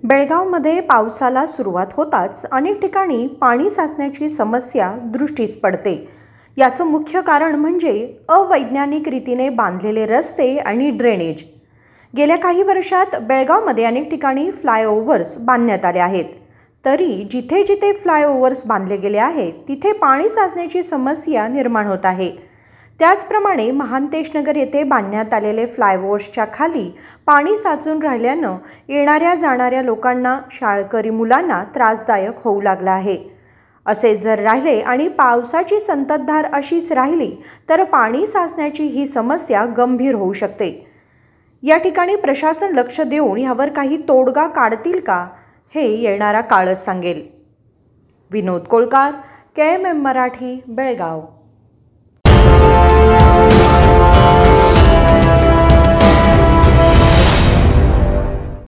बेळगावमध्ये पावसाला सुरुवात होताच अनेक ठिकाणी पाणी साचण्याची समस्या दृष्टीस पडते। याचं मुख्य कारण म्हणजे अवैज्ञानिक रीतीने बांधलेले रस्ते आणि ड्रेनेज। गेल्या काही वर्षात बेळगावमध्ये अनेक ठिकाणी फ्लायओव्हर्स बांधण्यात आले आहेत, तरी जिथे जिथे फ्लायओव्हर्स बांधले गेले आहेत तिथे पाणी साचण्याची समस्या निर्माण होत आहे। त्याचप्रमाणे महांतेश नगर येथे बांधण्यात आलेले फ्लायओव्हर्सच्या खाली पाणी साचून राहिल्यानं येणाऱ्या जाणाऱ्या लोकांना, शाळकरी मुलांना त्रासदायक होऊ लागला आहे। असे जर राहिले आणि पावसाची संततधार अशीच राहिली तर पाणी साचण्याची ही समस्या गंभीर होऊ शकते। या ठिकाणी प्रशासन लक्ष देऊन यावर काही तोडगा काढतील का, हे येणारा काळच सांगेल। विनोद कोळकार, KMM मराठी, बेळगाव।